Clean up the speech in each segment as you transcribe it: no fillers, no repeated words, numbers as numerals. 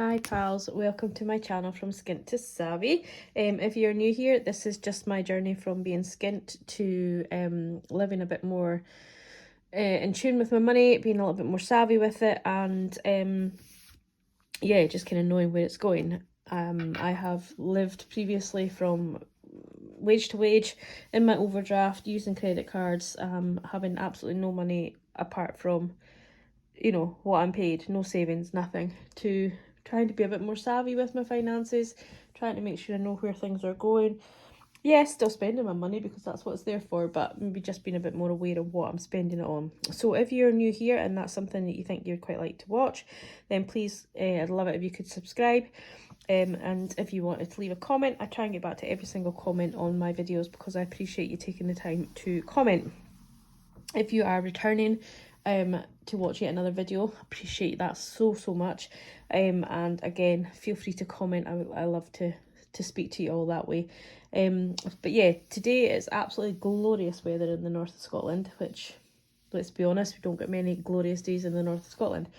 Hi pals, welcome to my channel From Skint to Savvy. If you're new here, this is just my journey from being skint to living a bit more in tune with my money, being a little bit more savvy with it, and yeah, just kind of knowing where it's going. I have lived previously from wage to wage in my overdraft, using credit cards, having absolutely no money apart from, you know, what I'm paid, no savings, nothing, to trying to be a bit more savvy with my finances, trying to make sure I know where things are going. Yes, still spending my money because that's what it's there for, but maybe just being a bit more aware of what I'm spending it on. So if you're new here and that's something that you think you'd quite like to watch, then please, I'd love it if you could subscribe. And if you wanted to leave a comment, I try and get back to every single comment on my videos because I appreciate you taking the time to comment. If you are returning to watch yet another video, appreciate that so much. And again, feel free to comment. I love to speak to you all that way. But yeah, today is absolutely glorious weather in the north of Scotland, which, let's be honest, we don't get many glorious days in the north of Scotland.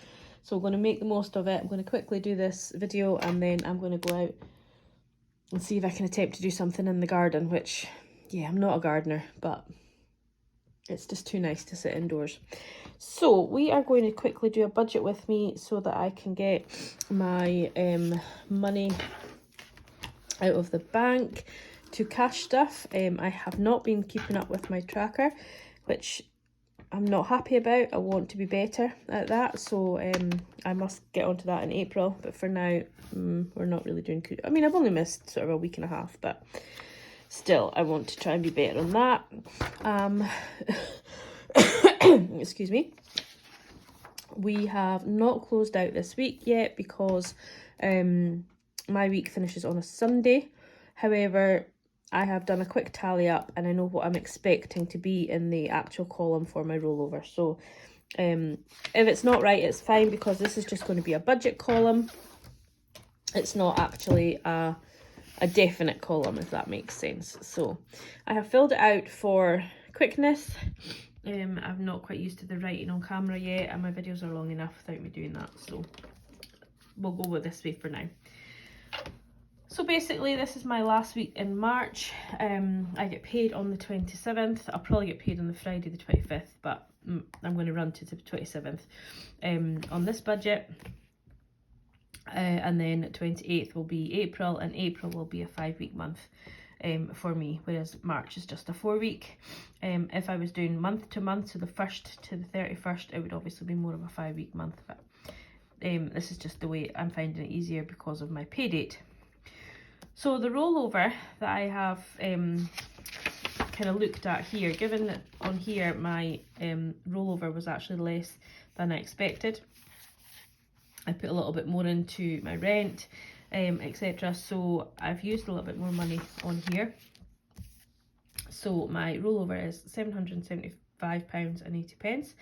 So I'm going to make the most of it. I'm going to quickly do this video and then I'm going to go out and see if I can attempt to do something in the garden, which, yeah, I'm not a gardener, but it's just too nice to sit indoors. So we are going to quickly do a budget with me so that I can get my money out of the bank to cash stuff. I have not been keeping up with my tracker, which I'm not happy about. I want to be better at that, so I must get onto that in April. But for now, we're not really doing good. I mean, I've only missed sort of a week and a half, but still, I want to try and be better on that. Excuse me. We have not closed out this week yet because my week finishes on a Sunday. However, I have done a quick tally up and I know what I'm expecting to be in the actual column for my rollover. So if it's not right, it's fine, because this is just going to be a budget column. It's not actually a definite column, if that makes sense. So I have filled it out for quickness. I'm not quite used to the writing on camera yet, and my videos are long enough without me doing that, so we'll go with this way for now. So basically, this is my last week in March. I get paid on the 27th. I'll probably get paid on the Friday the 25th, but I'm going to run to the 27th on this budget. And then 28th will be April, and April will be a 5-week month for me, whereas March is just a 4-week. If I was doing month to month, so the 1st to the 31st, it would obviously be more of a 5-week month, but this is just the way I'm finding it easier because of my pay date. So the rollover that I have kind of looked at here, given that on here my rollover was actually less than I expected, I put a little bit more into my rent, etc. So I've used a little bit more money on here. So my rollover is £775.80.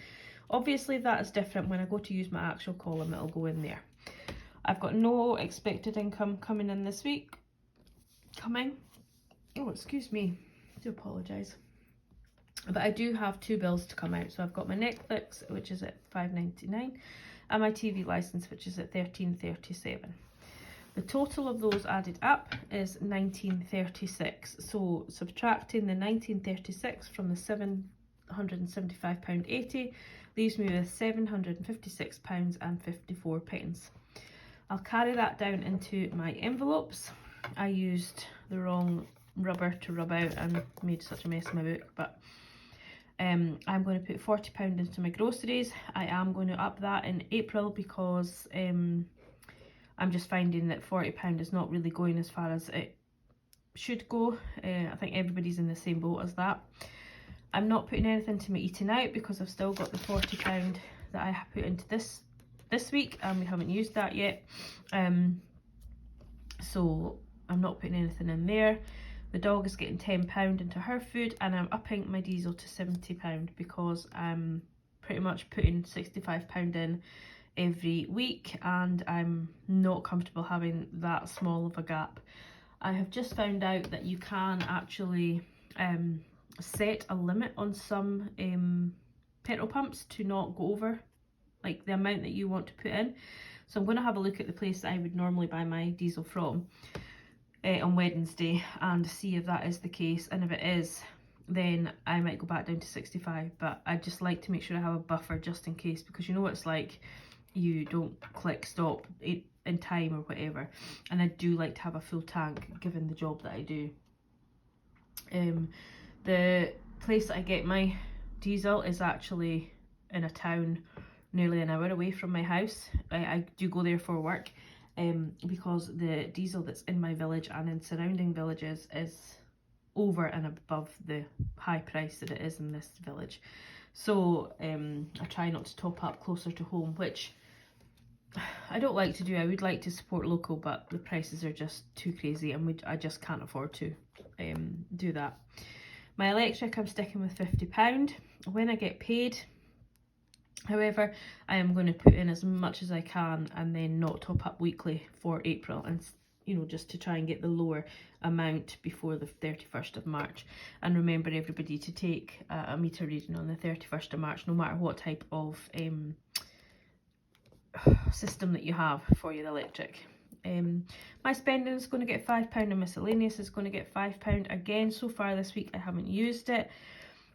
Obviously that is different when I go to use my actual column, it'll go in there. I've got no expected income coming in this week. Oh, excuse me, I do apologise. But I do have 2 bills to come out. So I've got my Netflix, which is at £5.99, and my TV licence, which is at £13.37. The total of those added up is £19.36. So subtracting the £19.36 from the £775.80 leaves me with £756.54. I'll carry that down into my envelopes. I used the wrong rubber to rub out and made such a mess in my book, but I'm going to put £40 into my groceries. I am going to up that in April because I'm just finding that £40 is not really going as far as it should go. I think everybody's in the same boat as that. I'm not putting anything to my eating out because I've still got the £40 that I have put into this week, and we haven't used that yet. So I'm not putting anything in there. The dog is getting £10 into her food, and I'm upping my diesel to £70 because I'm pretty much putting £65 in every week, and I'm not comfortable having that small of a gap. I have just found out that you can actually set a limit on some petrol pumps to not go over like the amount that you want to put in. So I'm going to have a look at the place that I would normally buy my diesel from on Wednesday and see if that is the case, and if it is, then I might go back down to 65, but I just like to make sure I have a buffer just in case, because you know what it's like, you don't click stop in time or whatever, and I do like to have a full tank given the job that I do. The place that I get my diesel is actually in a town nearly an hour away from my house. I do go there for work, because the diesel that's in my village and in surrounding villages is over and above the high price that it is in this village. So I try not to top up closer to home, which I don't like to do. I would like to support local, but the prices are just too crazy, and I just can't afford to do that. My electric, I'm sticking with £50 when I get paid. However, I am going to put in as much as I can and then not top up weekly for April, and you know, just to try and get the lower amount before the 31st of March. And remember, everybody, to take a meter reading on the 31st of March, no matter what type of system that you have for your electric. My spending is going to get £5, and miscellaneous is going to get £5. Again, so far this week I haven't used it.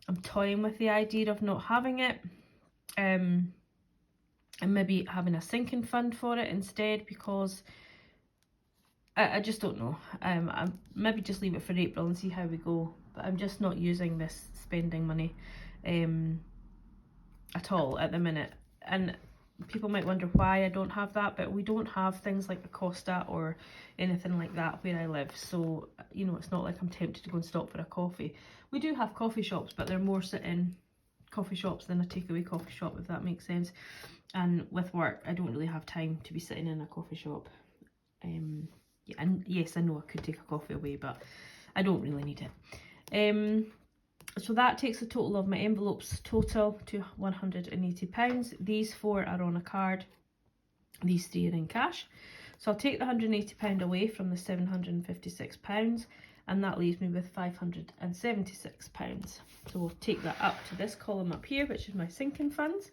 I'm toying with the idea of not having it, and maybe having a sinking fund for it instead, because I just don't know. I maybe just leave it for April and see how we go, but I'm just not using this spending money at all at the minute. And people might wonder why I don't have that, but we don't have things like the Costa or anything like that where I live, so you know, it's not like I'm tempted to go and stop for a coffee. We do have coffee shops, but they're more sit-in coffee shops than a takeaway coffee shop, if that makes sense. And with work, I don't really have time to be sitting in a coffee shop. Yeah, and yes, I know I could take a coffee away, but I don't really need it. So that takes the total of my envelopes total to £180. These 4 are on a card, these 3 are in cash. So I'll take the £180 away from the £756, and that leaves me with £576. So we'll take that up to this column up here, which is my sinking funds.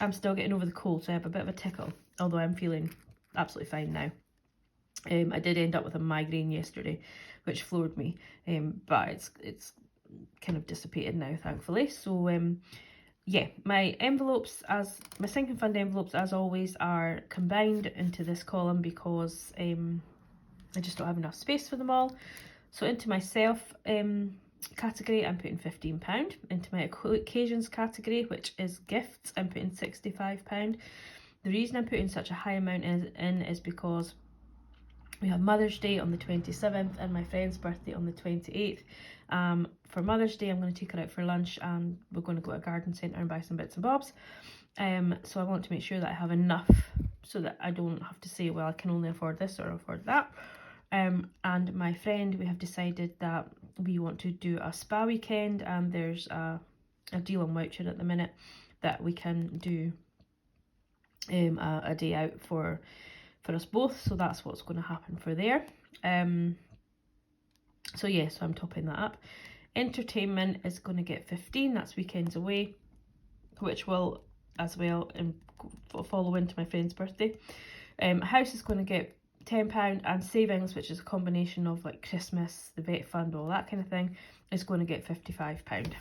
I'm still getting over the cold, so I have a bit of a tickle, although I'm feeling absolutely fine now. I did end up with a migraine yesterday, which floored me, but it's kind of dissipated now, thankfully. So yeah, my sinking fund envelopes, as always, are combined into this column because I just don't have enough space for them all. So into my self category, I'm putting £15. Into my occasions category, which is gifts, I'm putting £65. The reason I'm putting such a high amount in is because we have Mother's Day on the 27th and my friend's birthday on the 28th. For Mother's Day, I'm going to take her out for lunch and we're going to go to a garden centre and buy some bits and bobs. So I want to make sure that I have enough so that I don't have to say, well, I can only afford this or afford that. And my friend, we have decided that we want to do a spa weekend, and there's a deal on voucher at the minute that we can do a day out for us both, so that's what's going to happen for there. So yeah, so I'm topping that up. Entertainment is going to get 15, that's weekends away, which will as well follow into my friend's birthday. House is going to get £10, and savings, which is a combination of like Christmas, the vet fund, all that kind of thing, is going to get £55.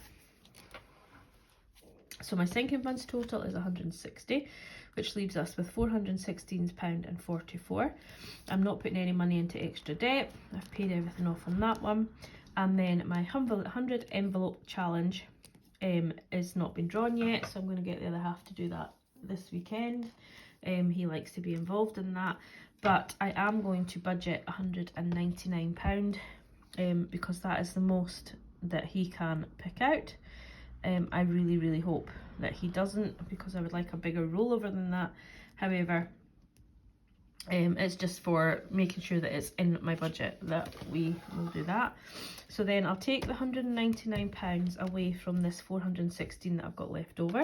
So my sinking funds total is 160, which leaves us with £416.44. I'm not putting any money into extra debt. I've paid everything off on that one. And then my 100 envelope challenge is not been drawn yet, so I'm going to get the other half to do that this weekend. He likes to be involved in that, but I am going to budget £199 because that is the most that he can pick out. I really hope that he doesn't, because I would like a bigger rollover than that. However, it's just for making sure that it's in my budget that we will do that. So then I'll take the £199 away from this 416 that I've got left over,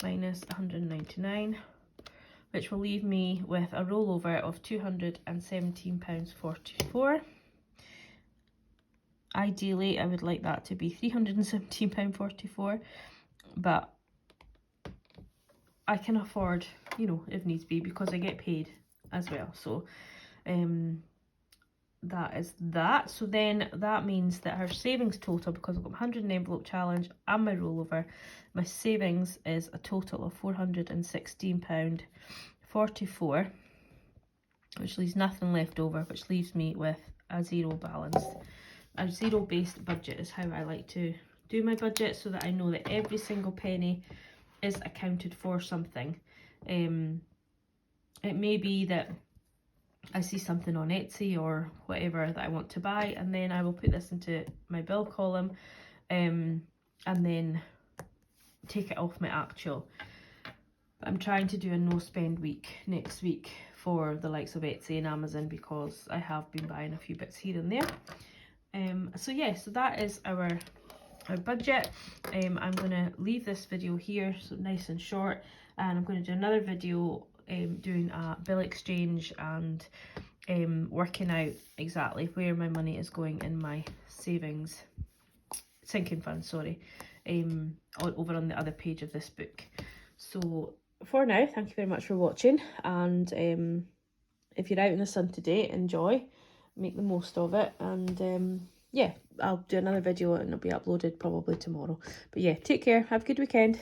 minus 199, which will leave me with a rollover of £217.44. Ideally, I would like that to be £317.44, but I can afford, you know, if needs be, because I get paid as well. So that is that. So then that means that her savings total, because I've got my 100 envelope challenge and my rollover, my savings is a total of £416.44, which leaves nothing left over, which leaves me with a zero balance. A zero-based budget is how I like to do my budget, so that I know that every single penny is accounted for something. It may be that I see something on Etsy or whatever that I want to buy, and then I will put this into my bill column, and then take it off my actual. But I'm trying to do a no spend week next week for the likes of Etsy and Amazon, because I have been buying a few bits here and there. So yeah, so that is our budget. I'm going to leave this video here, so nice and short, and I'm going to do another video doing a bill exchange and working out exactly where my money is going in my savings, sinking fund, sorry, over on the other page of this book. So for now, thank you very much for watching, and if you're out in the sun today, enjoy, make the most of it, and yeah, I'll do another video and it'll be uploaded probably tomorrow. But yeah, take care, have a good weekend.